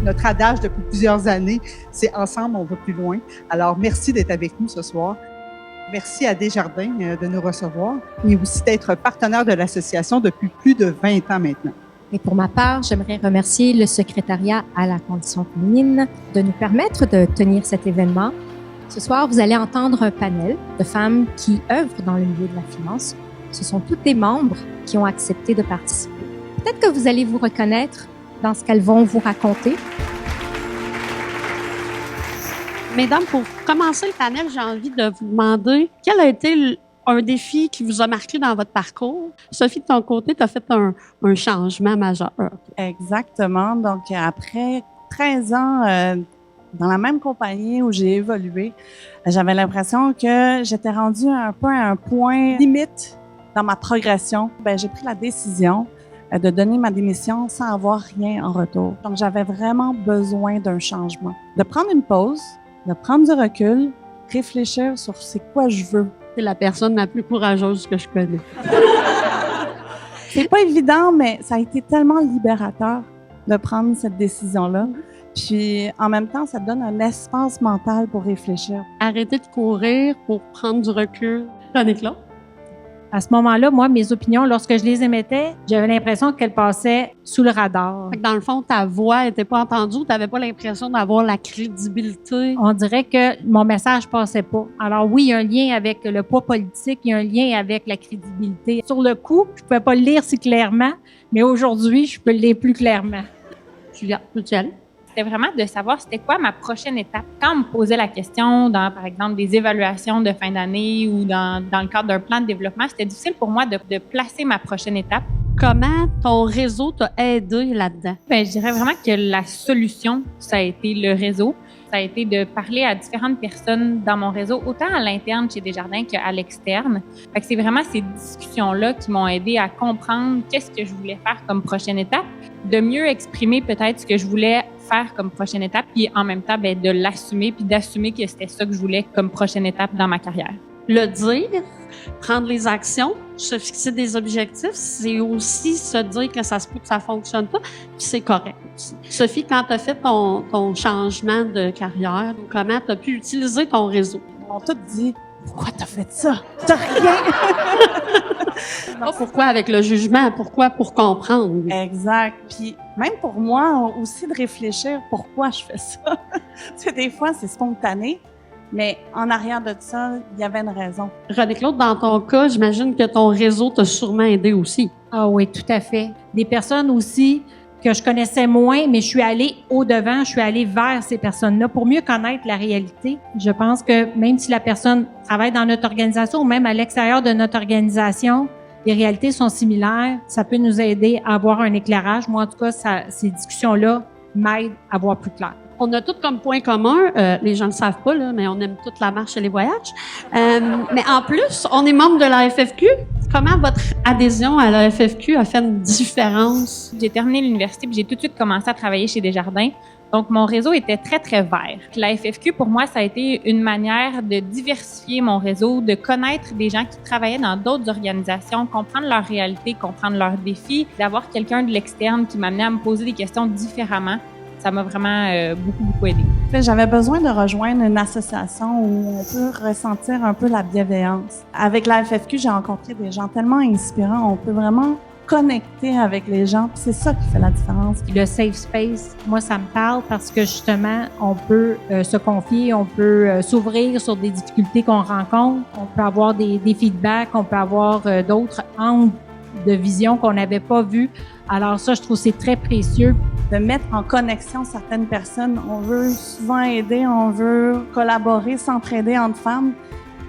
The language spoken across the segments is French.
Notre adage depuis plusieurs années, c'est « Ensemble, on va plus loin ». Alors, merci d'être avec nous ce soir. Merci à Desjardins de nous recevoir et aussi d'être partenaire de l'association depuis plus de 20 ans maintenant. Et pour ma part, j'aimerais remercier le secrétariat à la condition féminine de nous permettre de tenir cet événement. Ce soir, vous allez entendre un panel de femmes qui œuvrent dans le milieu de la finance. Ce sont toutes des membres qui ont accepté de participer. Peut-être que vous allez vous reconnaître dans ce qu'elles vont vous raconter. Mesdames, pour commencer le panel, j'ai envie de vous demander quel a été un défi qui vous a marqué dans votre parcours. Sophie, de ton côté, tu as fait un changement majeur. Exactement. Donc, après 13 ans dans la même compagnie où j'ai évolué, j'avais l'impression que j'étais rendue un peu à un point limite dans ma progression. J'ai pris la décision de donner ma démission sans avoir rien en retour. Donc, j'avais vraiment besoin d'un changement. De prendre une pause, de prendre du recul, réfléchir sur c'est quoi je veux. C'est la personne la plus courageuse que je connais. C'est pas évident, mais ça a été tellement libérateur de prendre cette décision-là. Puis, en même temps, ça donne un espace mental pour réfléchir. Arrêter de courir pour prendre du recul. René-Claude? À ce moment-là, moi, mes opinions, lorsque je les émettais, j'avais l'impression qu'elles passaient sous le radar. Dans le fond, ta voix n'était pas entendue, tu n'avais pas l'impression d'avoir la crédibilité. On dirait que mon message passait pas. Alors oui, il y a un lien avec le poids politique, il y a un lien avec la crédibilité. Sur le coup, je pouvais pas le lire si clairement, mais aujourd'hui, je peux le lire plus clairement. Julia, peux-tu y aller? C'était vraiment de savoir c'était quoi ma prochaine étape. Quand on me posait la question dans, par exemple, des évaluations de fin d'année ou dans le cadre d'un plan de développement, c'était difficile pour moi de placer ma prochaine étape. Comment ton réseau t'a aidé là-dedans? Je dirais vraiment que la solution, ça a été le réseau. Ça a été de parler à différentes personnes dans mon réseau, autant à l'interne chez Desjardins qu'à l'externe. Fait que c'est vraiment ces discussions-là qui m'ont aidé à comprendre qu'est-ce que je voulais faire comme prochaine étape, de mieux exprimer peut-être ce que je voulais faire comme prochaine étape, puis en même temps, de l'assumer, puis d'assumer que c'était ça que je voulais comme prochaine étape dans ma carrière. Le dire, prendre les actions, se fixer des objectifs, c'est aussi se dire que ça se peut que ça fonctionne pas, puis c'est correct aussi. Sophie, quand tu as fait ton changement de carrière, comment tu as pu utiliser ton réseau? Ils m'ont tous dit « Pourquoi t'as fait ça? T'as rien! » Pas pourquoi avec le jugement, pourquoi pour comprendre. Exact. Puis même pour moi aussi de réfléchir pourquoi je fais ça. Tu sais, des fois, c'est spontané. Mais en arrière de ça, il y avait une raison. René-Claude, dans ton cas, j'imagine que ton réseau t'a sûrement aidé aussi. Ah oui, tout à fait. Des personnes aussi que je connaissais moins, mais je suis allée au-devant, je suis allée vers ces personnes-là pour mieux connaître la réalité. Je pense que même si la personne travaille dans notre organisation ou même à l'extérieur de notre organisation, les réalités sont similaires. Ça peut nous aider à avoir un éclairage. Moi, en tout cas, ces discussions-là m'aident à voir plus clair. On a tout comme point commun, les gens ne le savent pas, là, mais on aime toute la marche et les voyages. Mais en plus, on est membre de la FFQ. Comment votre adhésion à la FFQ a fait une différence? J'ai terminé l'université puis j'ai tout de suite commencé à travailler chez Desjardins. Donc, mon réseau était très, très vert. La FFQ, pour moi, ça a été une manière de diversifier mon réseau, de connaître des gens qui travaillaient dans d'autres organisations, comprendre leur réalité, comprendre leurs défis, d'avoir quelqu'un de l'externe qui m'amenait à me poser des questions différemment. Ça m'a vraiment beaucoup aidé. J'avais besoin de rejoindre une association où on peut ressentir un peu la bienveillance. Avec la FFQ, j'ai rencontré des gens tellement inspirants. On peut vraiment connecter avec les gens. Puis c'est ça qui fait la différence. Le safe space, moi, ça me parle parce que justement, on peut se confier, on peut s'ouvrir sur des difficultés qu'on rencontre, on peut avoir des feedbacks, on peut avoir d'autres angles de vision qu'on n'avait pas vus. Alors ça, je trouve que c'est très précieux. De mettre en connexion certaines personnes. On veut souvent aider, on veut collaborer, s'entraider entre femmes.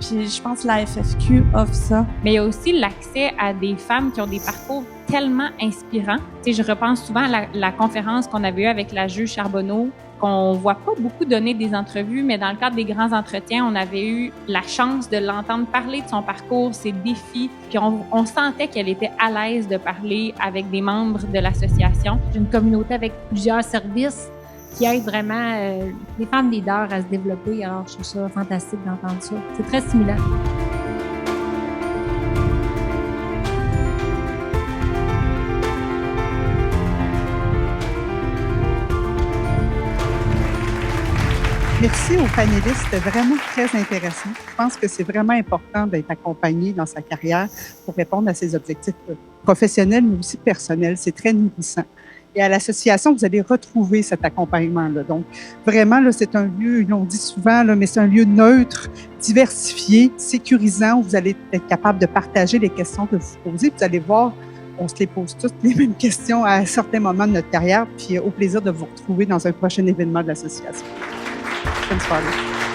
Puis je pense que la FFQ offre ça. Mais il y a aussi l'accès à des femmes qui ont des parcours tellement inspirants. Tu sais, je repense souvent à la conférence qu'on avait eue avec la juge Charbonneau, qu'on voit pas beaucoup donner des entrevues, mais dans le cadre des grands entretiens, on avait eu la chance de l'entendre parler de son parcours, ses défis, puis on sentait qu'elle était à l'aise de parler avec des membres de l'association. J'ai une communauté avec plusieurs services qui aident vraiment les femmes leaders à se développer. Alors, je trouve ça fantastique d'entendre ça. C'est très stimulant. Merci aux panélistes, c'était vraiment très intéressant. Je pense que c'est vraiment important d'être accompagné dans sa carrière pour répondre à ses objectifs professionnels, mais aussi personnels. C'est très nourrissant. Et à l'association, vous allez retrouver cet accompagnement-là. Donc, vraiment, là, c'est un lieu, ils l'ont dit souvent, là, mais c'est un lieu neutre, diversifié, sécurisant, où vous allez être capable de partager les questions que vous posez. Vous allez voir, on se les pose toutes les mêmes questions à certains moments de notre carrière, puis au plaisir de vous retrouver dans un prochain événement de l'association. Bonne soirée.